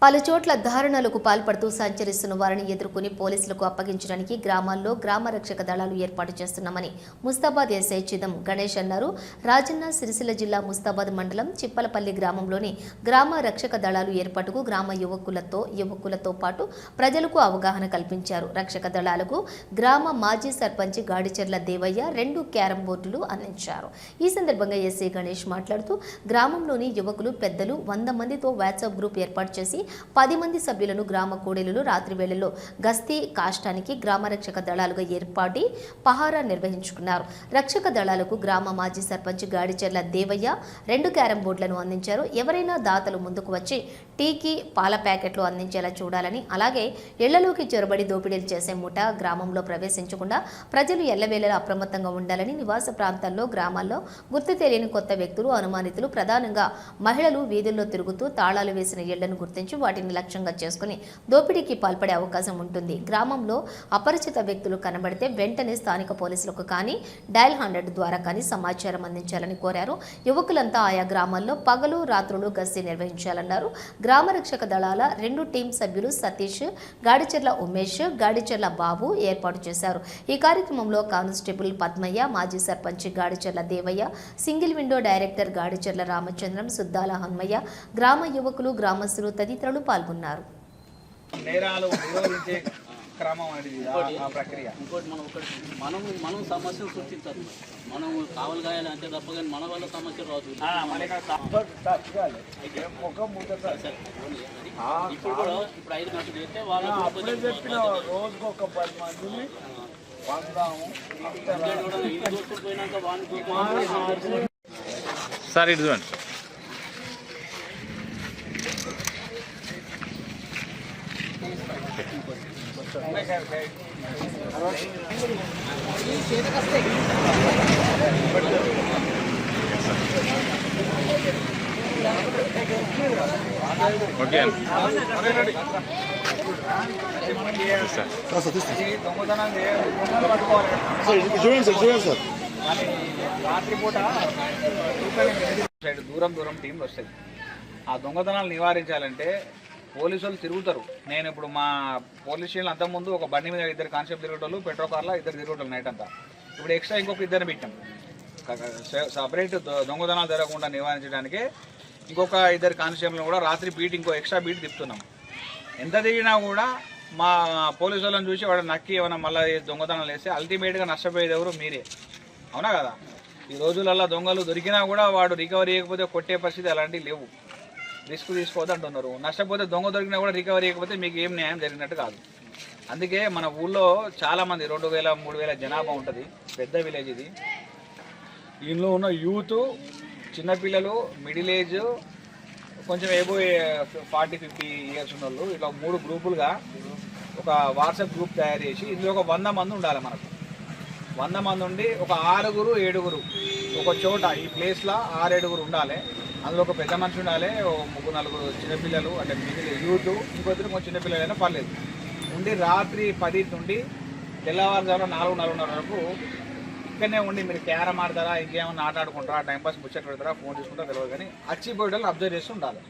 పలుచోట్ల దారుణాలకు పాల్పడుతూ సంచరిస్తున్న వారిని ఎదుర్కొని పోలీసులకు అప్పగించడానికి గ్రామాల్లో గ్రామ రక్షక దళాలు ఏర్పాటు చేస్తున్నామని ముస్తాబాద్ ఎస్ఐ చిదం గణేష్ అన్నారు. రాజన్న సిరిసిల్ల జిల్లా ముస్తాబాద్ మండలం చిప్పలపల్లి గ్రామంలోని గ్రామ రక్షక దళాలు ఏర్పాటుకు గ్రామ యువకులతో పాటు ప్రజలకు అవగాహన కల్పించారు. రక్షక దళాలకు గ్రామ మాజీ సర్పంచ్ గాడిచెర్ల దేవయ్య 2 క్యారం బోర్డులు అందించారు. ఈ సందర్భంగా ఎస్ఐ గణేష్ మాట్లాడుతూ గ్రామంలోని యువకులు పెద్దలు 100 మందితో వాట్సాప్ గ్రూప్ ఏర్పాటు చేసి 10 మంది సభ్యులను గ్రామ కూడలిలో రాత్రి వేళల్లో గస్తీ కాష్టానికి గ్రామ రక్షక దళాలుగా ఏర్పాటి పహారా నిర్వహించుకున్నారు. రక్షక దళాలకు గ్రామ మాజీ సర్పంచ్ గాడిచెర్ల దేవయ్య 2 క్యారం బోర్డులను అందించారు. ఎవరైనా దాతలు ముందుకు వచ్చి టీకి పాల ప్యాకెట్లు అందించేలా చూడాలని, అలాగే ఇళ్లలోకి చొరబడి దోపిడీలు చేసే ముఠా గ్రామంలో ప్రవేశించకుండా ప్రజలు ఎల్లవేళలా అప్రమత్తంగా ఉండాలని, నివాస ప్రాంతాల్లో గ్రామాల్లో గుర్తు తెలియని కొత్త వ్యక్తులు అనుమానితులు ప్రధానంగా మహిళలు వీధుల్లో తిరుగుతూ తాళాలు వేసిన ఇళ్లను గుర్తించి వాటిని లక్ష్యంగా చేసుకుని దోపిడీకి పాల్పడే అవకాశం ఉంటుంది. గ్రామంలో అపరిచిత వ్యక్తులు కనబడితే వెంటనే స్థానిక పోలీసులకు కానీ డయల్ 100 ద్వారా కానీ సమాచారం అందించాలని కోరారు. యువకులంతా ఆయా గ్రామాల్లో పగలు రాత్రులు గస్తీ నిర్వహించాలన్నారు. గ్రామ రక్షక దళాల 2 టీం సభ్యులు సతీష్, గాడిచెర్ల ఉమేష్, గాడిచెర్ల బాబు ఏర్పాటు చేశారు. ఈ కార్యక్రమంలో కానిస్టేబుల్ పద్మయ్య, మాజీ sarpanch Gadicherla Devaiah, single window director Gadicherla Ramachandram, Suddala Hanmaiah, గ్రామ యువకులు, గ్రామస్తులు తదితరులు పాల్గొన్నారు. నేరాలు నిరోధించే క్రమం అనేది ఆ ప్రక్రియ. ఇంకోటి మనం సమస్యలు సృష్టించాలి. మనం కావలు గాయాలి అంతే తప్ప కానీ మన వల్ల సమస్యలు రాదు. ఇప్పుడు 5 గంటలు చేస్తే వాళ్ళు చెప్పిన రోజుకు ఒక 10 మందిని వందాము పోయినాక వాళ్ళు సార్ ఇటు చూడండి. ఓకే రాత్రిపూట దూరం టీంలు వస్తాయి. ఆ దొంగతనాలు నివారించాలంటే పోలీసులు తిరుగుతారు. నేను ఇప్పుడు మా పోలీస్ స్టేషన్ అంతకుముందు ఒక బండి మీద 2 కానిస్టేబుల్ తిరిగేటోళ్ళు, పెట్రోల్ కార్లో 2 తిరిగేటోళ్ళు నైట్ అంతా. ఇప్పుడు ఎక్స్ట్రా ఇంకొక 2 పెట్టాం. సపరేట్ దొంగతనాలు జరగకుండా నివారించడానికి ఇంకొక 2 కానిస్టేబుల్ని కూడా రాత్రి బీట్ ఇంకో ఎక్స్ట్రా బీట్ తిప్పుతున్నాం. ఎంత దిగినా కూడా మా పోలీసు వాళ్ళని చూసి వాడు నక్కి ఏమైనా మళ్ళీ దొంగతనాలు వేస్తే అల్టిమేట్గా నష్టపోయేది ఎవరు? మీరే. అవునా కదా? ఈ రోజులల్లో దొంగలు దొరికినా కూడా వాడు రికవరీ చేయకపోతే కొట్టే పరిస్థితి అలాంటివి లేవు. రిస్క్ తీసుకోవద్దు అంటున్నారు. నష్టపోతే దొంగ దొరికినా కూడా రికవరీ చేయకపోతే మీకు ఏం న్యాయం జరిగినట్టు కాదు. అందుకే మన ఊళ్ళో చాలామంది 2000-3000 జనాభా ఉంటుంది. పెద్ద విలేజ్ ఇది. దీనిలో ఉన్న యూత్, చిన్నపిల్లలు, మిడిల్ ఏజ్, కొంచెం ఏబో 40-50 ఇయర్స్ ఉన్న వాళ్ళు ఇట్లా 3 గ్రూపులుగా ఒక వాట్సాప్ గ్రూప్ తయారు చేసి ఇందులో ఒక 100 మంది ఉండాలి. మనకు 100 మంది ఉండి ఒక 6-7 ఒక చోట ఈ ప్లేస్లో 6-7 ఉండాలి. అందులో ఒక పెద్ద మనిషి ఉండాలి, 3-4 చిన్నపిల్లలు, అంటే మిగిలిన యూత్, ఇంకొద్దు కొంచెం చిన్నపిల్లలైనా పర్లేదు ఉండి రాత్రి 10 నుండి తెల్లవారుజామున 4-4:30 వరకు ఇక్కడనే ఉండి మీరు క్యారమ్ ఆడతారా, ఇంకేమైనా ఆట ఆడుకుంటారా, టైంపాస్ ముచ్చట పెడతారా, ఫోన్ తీసుకుంటారా తెలియదు కానీ అచ్చిపోయేటోళ్ళు అబ్జర్వ్ చేస్తూ ఉండాలి.